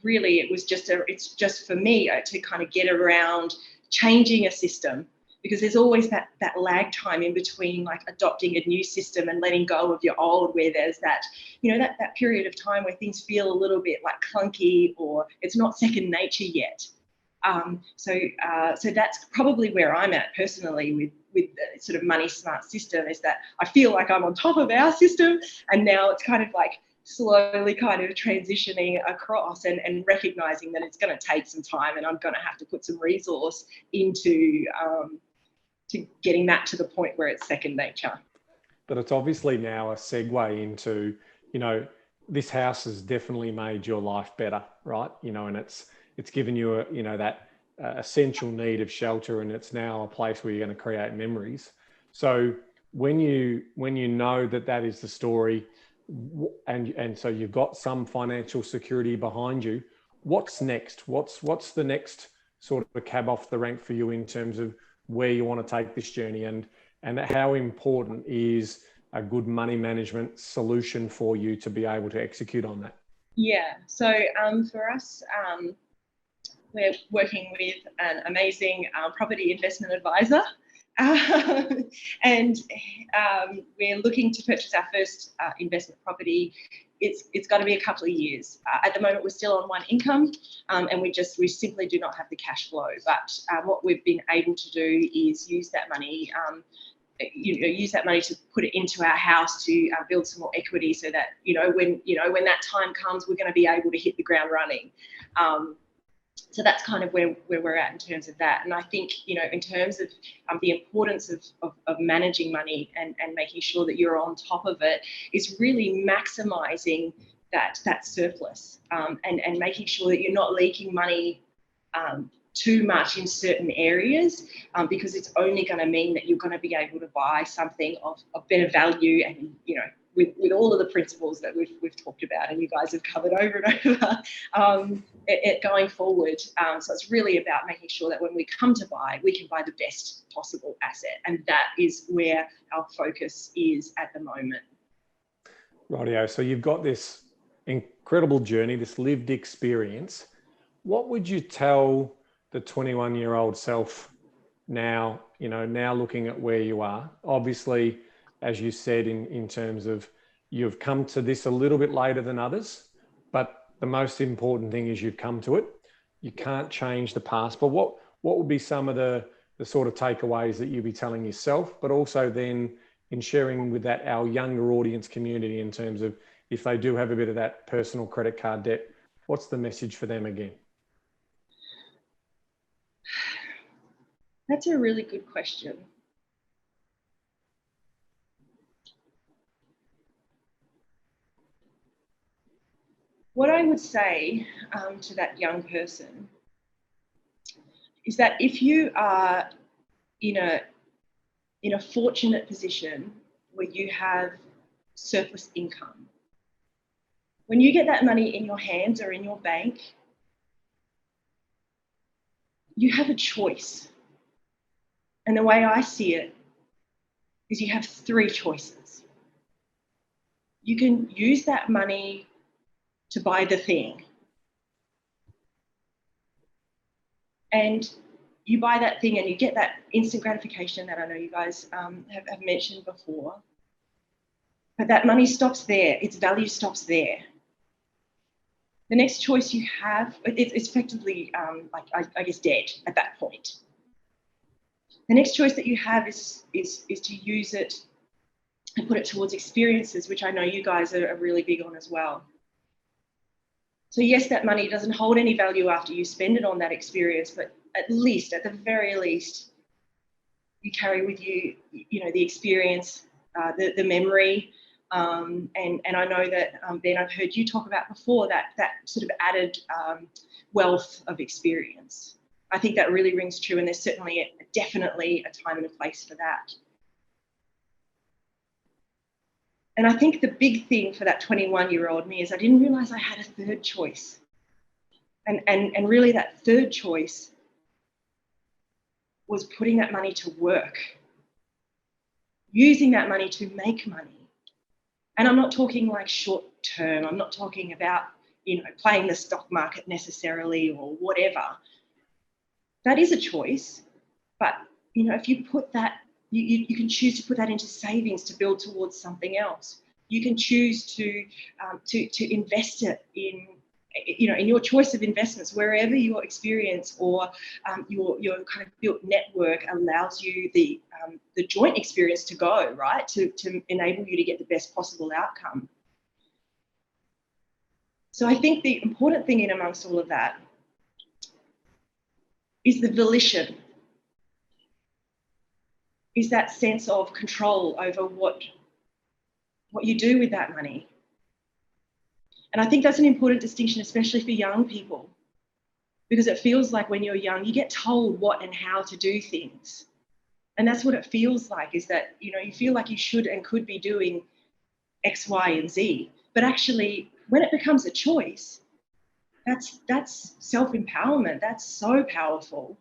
really it was it's just for me to kind of get around changing a system, because there's always that lag time in between, like adopting a new system and letting go of your old, where there's that, you know, that period of time where things feel a little bit like clunky, or it's not second nature yet. So that's probably where I'm at personally with the sort of Money Smart system, is that I feel like I'm on top of our system, and now it's kind of like slowly kind of transitioning across and recognizing that it's going to take some time, and I'm going to have to put some resource into to getting that to the point where it's second nature. But it's obviously now a segue into, you know, this house has definitely made your life better, right? You know, and it's given you you know, that essential need of shelter, and it's now a place where you're going to create memories. So when you know that is the story, and so you've got some financial security behind you, what's next? What's the next sort of a cab off the rank for you in terms of where you want to take this journey, and how important is a good money management solution for you to be able to execute on that? Yeah, so for us, we're working with an amazing property investment advisor. And we're looking to purchase our first investment property. It's got to be a couple of years. At the moment, we're still on one income, and we simply do not have the cash flow. But what we've been able to do is use that money, use that money to put it into our house to build some more equity, so that when that time comes, we're going to be able to hit the ground running. So that's kind of where we're at in terms of that. And I think, in terms of the importance of managing money and making sure that you're on top of it, is really maximising that surplus, and making sure that you're not leaking money too much in certain areas, because it's only going to mean that you're going to be able to buy something of better value, and with all of the principles that we've talked about and you guys have covered over and over, going forward. So it's really about making sure that when we come to buy, we can buy the best possible asset, and that is where our focus is at the moment. Rightio. So you've got this incredible journey, this lived experience. What would you tell the 21-year-old self now, now looking at where you are? Obviously, as you said, in terms of you've come to this a little bit later than others, but the most important thing is you've come to it. You can't change the past. But what would be some of the sort of takeaways that you'd be telling yourself, but also then in sharing with our younger audience community, in terms of if they do have a bit of that personal credit card debt, what's the message for them again? That's a really good question. What I would say to that young person is that if you are in a fortunate position where you have surplus income, when you get that money in your hands or in your bank, you have a choice. And the way I see it is you have three choices. You can use that money to buy the thing. And you buy that thing and you get that instant gratification that I know you guys have mentioned before. But that money stops there. Its value stops there. The next choice you have, it's effectively, I guess, dead at that point. The next choice that you have is to use it and put it towards experiences, which I know you guys are really big on as well. So yes, that money doesn't hold any value after you spend it on that experience, but at the very least, you carry with you, the experience, the memory, and I know that Ben, I've heard you talk about before that sort of added wealth of experience. I think that really rings true, and there's certainly definitely a time and a place for that. And I think the big thing for that 21-year-old me is I didn't realise I had a third choice. And really that third choice was putting that money to work, using that money to make money. And I'm not talking like short term. I'm not talking about, playing the stock market necessarily or whatever. That is a choice. But, if you put that, you can choose to put that into savings to build towards something else. You can choose to invest it in your choice of investments, wherever your experience or your kind of built network allows you the joint experience to go, right, to enable you to get the best possible outcome. So I think the important thing in amongst all of that is the volition. Is that sense of control over what you do with that money. And I think that's an important distinction, especially for young people, because it feels like when you're young, you get told what and how to do things. And that's what it feels like, is that, you feel like you should and could be doing X, Y, and Z. But actually, when it becomes a choice, that's self-empowerment. That's so powerful.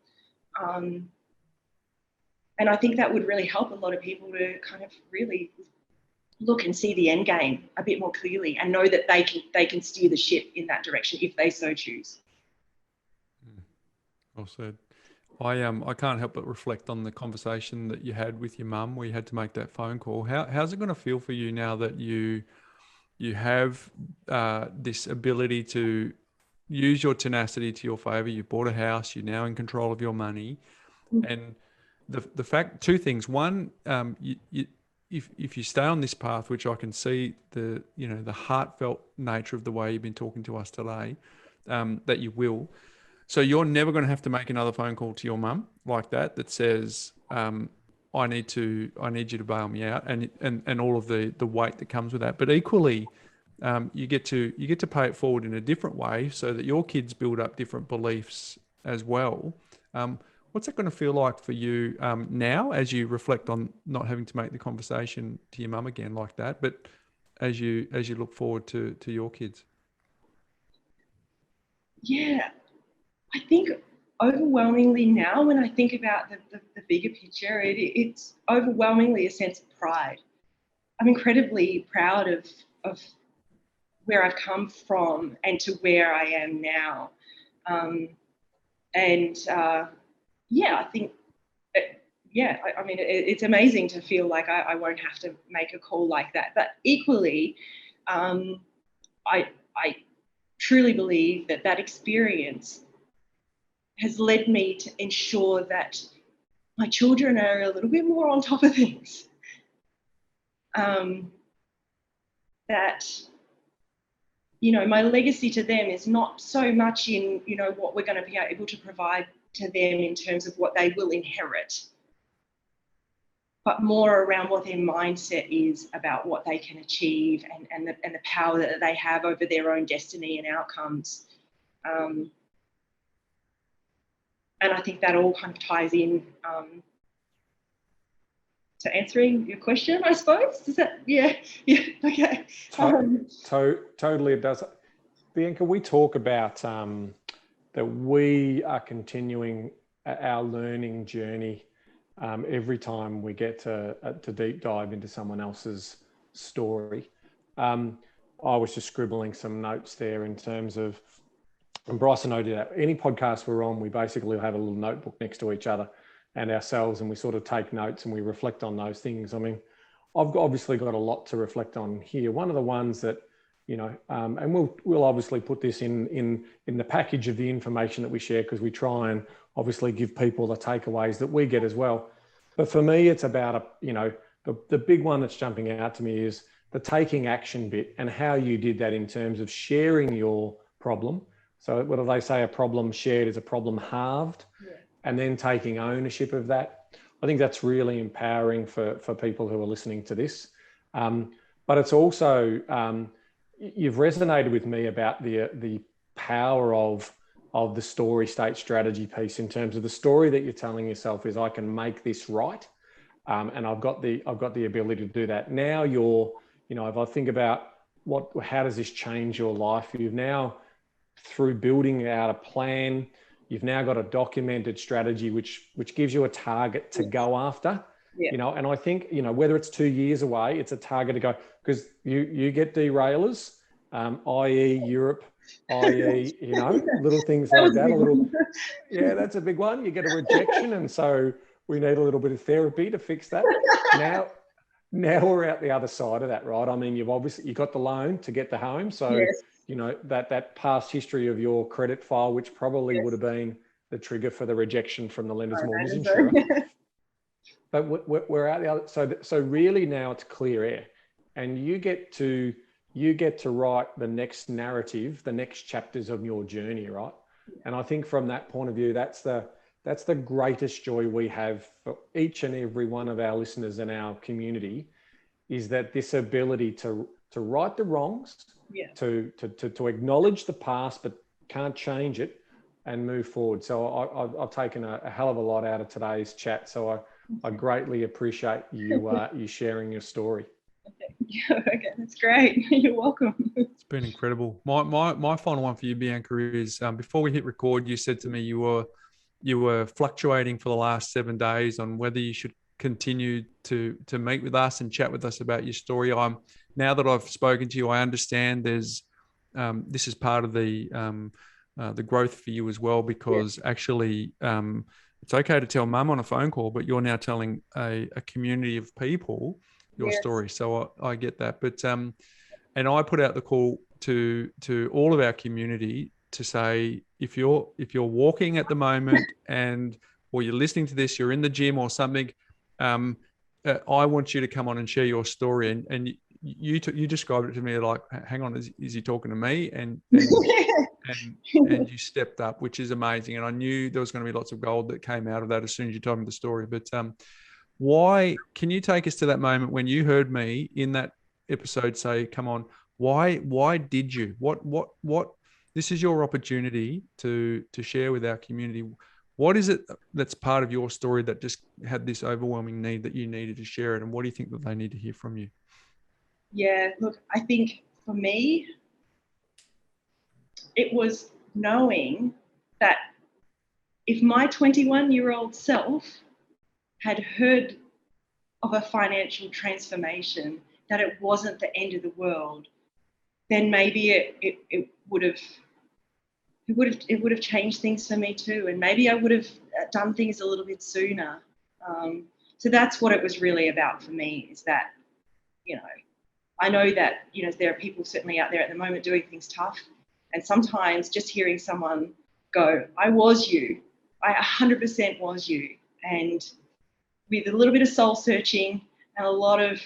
And I think that would really help a lot of people to kind of really look and see the end game a bit more clearly and know that they can steer the ship in that direction if they so choose. Well said. I can't help but reflect on the conversation that you had with your mum where you had to make that phone call. How's it going to feel for you now that you have this ability to use your tenacity to your favor? You bought a house, you're now in control of your money. And the fact, two things. One, if you stay on this path, which I can see the heartfelt nature of the way you've been talking to us today, that you will. So you're never going to have to make another phone call to your mum like that says, I need you to bail me out, and all of the weight that comes with that. But equally, you get to pay it forward in a different way so that your kids build up different beliefs as well. What's that going to feel like for you now as you reflect on not having to make the conversation to your mum again like that, but as you look forward to your kids? Yeah, I think overwhelmingly now, when I think about the bigger picture, it's overwhelmingly a sense of pride. I'm incredibly proud of where I've come from and to where I am now. I think, I mean, it's amazing to feel like I won't have to make a call like that. But equally, I truly believe that experience has led me to ensure that my children are a little bit more on top of things. My legacy to them is not so much in, what we're going to be able to provide to them in terms of what they will inherit, but more around what their mindset is about what they can achieve and the power that they have over their own destiny and outcomes. And I think that all kind of ties in to answering your question, I suppose. Does that? Yeah, okay. Totally, it does. Bianca, we talk about that we are continuing our learning journey every time we get to deep dive into someone else's story. I was just scribbling some notes there in terms of, and Bryce and I do that. Any podcast we're on, we basically have a little notebook next to each other and ourselves, and we sort of take notes and we reflect on those things. I mean, I've obviously got a lot to reflect on here. One of the ones that, and we'll obviously put this in the package of the information that we share, because we try and obviously give people the takeaways that we get as well. But for me, it's about the big one that's jumping out to me is the taking action bit and how you did that in terms of sharing your problem. So what do they say? A problem shared is a problem halved, and then taking ownership of that. I think that's really empowering for people who are listening to this. But it's also, you've resonated with me about the power of the story state strategy piece in terms of the story that you're telling yourself is, I can make this right. And I've got the ability to do that. Now if I think about how does this change your life? You've now, through building out a plan, you've now got a documented strategy, which gives you a target to go after, and I think, whether it's 2 years away, it's a target to go, because you get derailers, i.e. Europe, i.e., little things like that. That's a big one. You get a rejection. And so we need a little bit of therapy to fix that. Now we're out the other side of that, right? I mean, you got the loan to get the home. So, that past history of your credit file, which probably would have been the trigger for the rejection from the lender's mortgage insurer. But we're out the other. So really now it's clear air, and you get to write the next narrative, the next chapters of your journey, right? And I think from that point of view, that's the greatest joy we have for each and every one of our listeners in our community, is that this ability to right the wrongs, to acknowledge the past, but can't change it, and move forward. So I've taken a hell of a lot out of today's chat. So I greatly appreciate you sharing your story. Okay. Yeah, okay, that's great. You're welcome. It's been incredible. My final one for you, Bianca, is before we hit record, you said to me you were fluctuating for the last 7 days on whether you should continue to meet with us and chat with us about your story. Now that I've spoken to you, I understand there's this is part of the growth for you as well, because actually it's okay to tell mum on a phone call, but you're now telling a community of people your story. So I get that. But and I put out the call to all of our community to say, if you're walking at the moment or you're listening to this, you're in the gym or something, I want you to come on and share your story. And you described it to me like, hang on, is he talking to me? And you stepped up, which is amazing. And I knew there was going to be lots of gold that came out of that as soon as you told me the story. But why, can you take us to that moment when you heard me in that episode say, come on, why did you, what, this is your opportunity to share with our community. What is it that's part of your story that just had this overwhelming need that you needed to share it? And what do you think that they need to hear from you? Yeah, look, I think for me, it was knowing that if my 21-year-old self had heard of a financial transformation, that it wasn't the end of the world, then maybe it would have changed things for me too, and maybe I would have done things a little bit sooner. So that's what it was really about for me, is that, I know that, there are people certainly out there at the moment doing things tough, and sometimes just hearing someone go, I was you, I 100% was you, and with a little bit of soul searching and a lot of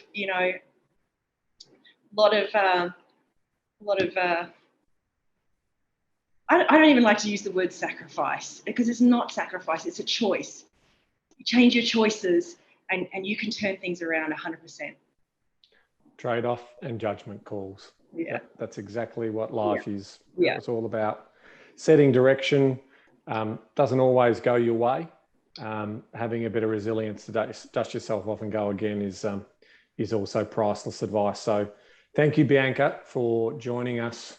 I don't even like to use the word sacrifice, because it's not sacrifice, it's a choice. You change your choices and you can turn things around 100%. Trade-off and judgment calls. Yeah. That's exactly what life is. Yeah. It's all about setting direction. Doesn't always go your way. Having a bit of resilience to dust yourself off and go again is also priceless advice. So thank you, Bianca, for joining us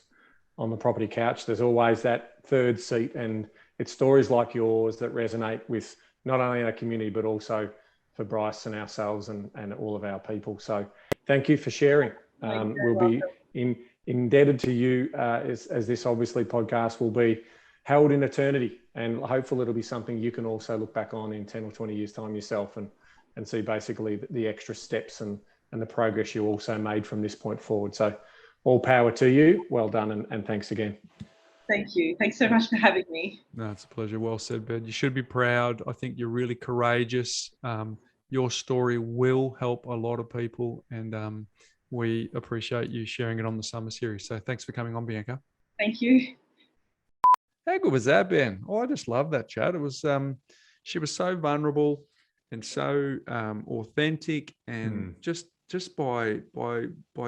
on the Property Couch. There's always that third seat, and it's stories like yours that resonate with not only our community, but also for Bryce and ourselves and all of our people. So thank you for sharing. We'll be indebted to you as this obviously podcast will be held in eternity, and hopefully it'll be something you can also look back on in 10 or 20 years time yourself and see basically the extra steps and the progress you also made from this point forward. So all power to you. Well done. And thanks again. Thank you. Thanks so much for having me. No, it's a pleasure. Well said, Ben. You should be proud. I think you're really courageous. Your story will help a lot of people, and we appreciate you sharing it on the summer series. So thanks for coming on, Bianca. Thank you. How good was that, Ben? Oh, I just love that chat. It was, she was so vulnerable and so authentic, and just by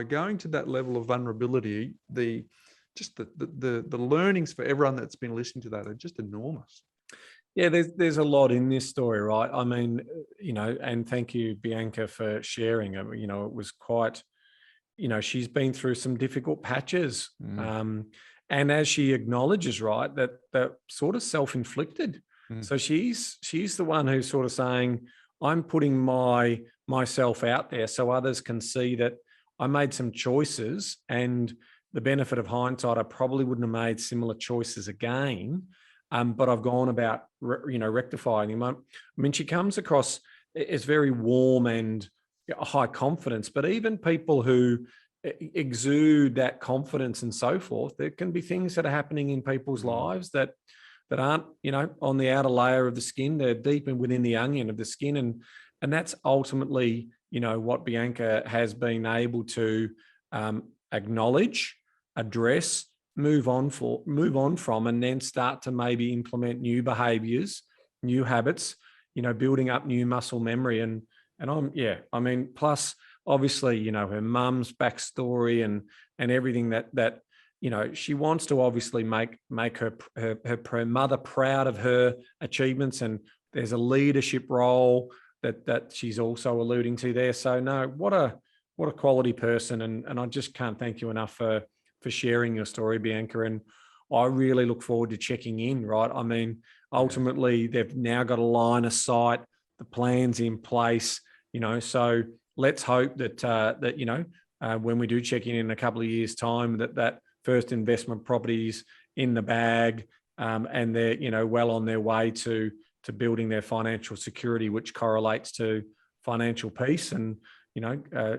going to that level of vulnerability, the learnings for everyone that's been listening to that are just enormous. Yeah, there's a lot in this story, right? I mean, and thank you, Bianca, for sharing. It was quite, she's been through some difficult patches. And as she acknowledges, right, that sort of self-inflicted. So she's the one who's sort of saying, I'm putting myself out there so others can see that I made some choices, and the benefit of hindsight, I probably wouldn't have made similar choices again. But I've gone about, rectifying them. I mean, she comes across as very warm and high confidence, but even people who exude that confidence and so forth, there can be things that are happening in people's lives that aren't, on the outer layer of the skin. They're deep and within the onion of the skin. And that's ultimately, what Bianca has been able to acknowledge, address, move on from, and then start to maybe implement new behaviors, new habits, building up new muscle memory. And plus obviously, her mum's backstory and everything that she wants to obviously make her mother proud of her achievements. And there's a leadership role that she's also alluding to there. So no, what what a quality person. And I just can't thank you enough for sharing your story, Bianca. And I really look forward to checking in, right? I mean, ultimately, they've now got a line of sight, the plan's in place, so let's hope that when we do check in a couple of years' time, that first investment property's in the bag, and they're, well on their way to building their financial security, which correlates to financial peace and,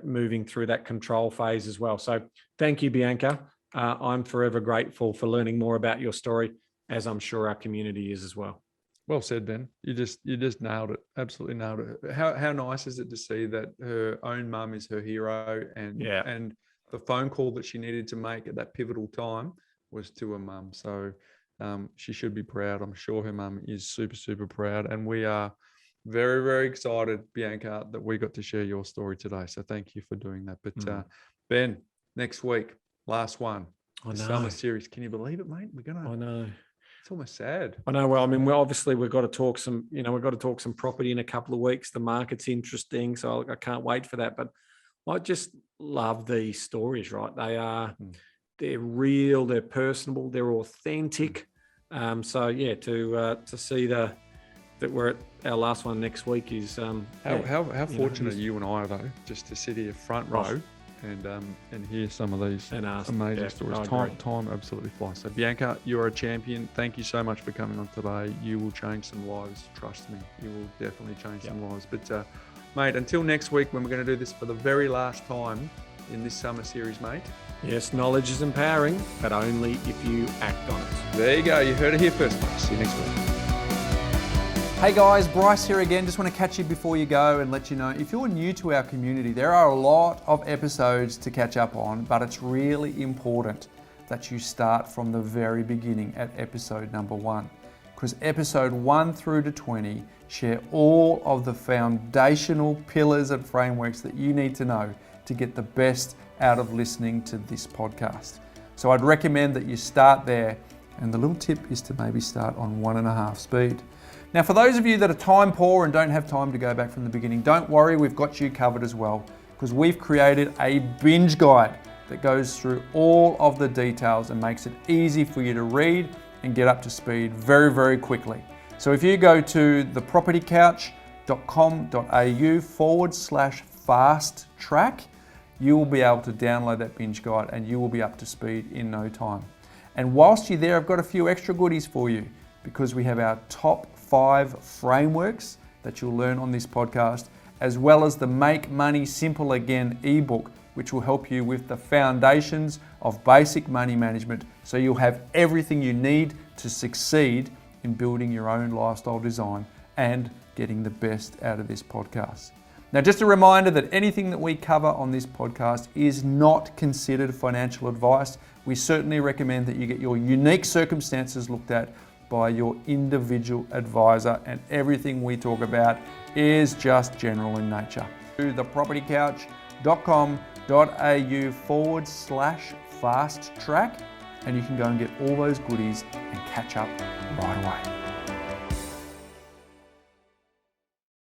moving through that control phase as well. So thank you, Bianca. I'm forever grateful for learning more about your story, as I'm sure our community is as well. Well said, Ben. You just nailed it. Absolutely nailed it. How nice is it to see that her own mum is her hero, and the phone call that she needed to make at that pivotal time was to her mum. So she should be proud. I'm sure her mum is super, super proud. And we are very, very excited, Bianca, that we got to share your story today. So thank you for doing that. But Ben, next week, last one, the summer series. Can you believe it, mate? I know. It's almost sad. I know. Well, I mean, we've got to talk some property in a couple of weeks. The market's interesting, so I can't wait for that. But I just love these stories, right? They're real, they're personable, they're authentic. To see that we're at our last one next week is how fortunate you and I are, though, just to sit here front row and hear some of these amazing stories. Time absolutely flies. So Bianca, you're a champion. Thank you so much for coming on today. You will change some lives. Trust me, you will definitely change some lives. But mate, until next week, when we're going to do this for the very last time in this summer series, mate. Yes, knowledge is empowering, but only if you act on it. There you go. You heard it here first, mate. See you next week. Hey guys, Bryce here again. Just want to catch you before you go and let you know, if you're new to our community, there are a lot of episodes to catch up on, but it's really important that you start from the very beginning at episode number 1, because episode 1 through to 20 share all of the foundational pillars and frameworks that you need to know to get the best out of listening to this podcast. So I'd recommend that you start there, and the little tip is to maybe start on 1.5 speed. Now, for those of you that are time poor and don't have time to go back from the beginning, don't worry, we've got you covered as well, because we've created a binge guide that goes through all of the details and makes it easy for you to read and get up to speed very, very quickly. So if you go to thepropertycouch.com.au/fast track, you will be able to download that binge guide and you will be up to speed in no time. And whilst you're there, I've got a few extra goodies for you, because we have our top 5 frameworks that you'll learn on this podcast, as well as the Make Money Simple Again ebook, which will help you with the foundations of basic money management, so you'll have everything you need to succeed in building your own lifestyle design and getting the best out of this podcast. Now, just a reminder that anything that we cover on this podcast is not considered financial advice. We certainly recommend that you get your unique circumstances looked at by your individual advisor, and everything we talk about is just general in nature. To thepropertycouch.com.au/fast track, and you can go and get all those goodies and catch up right away.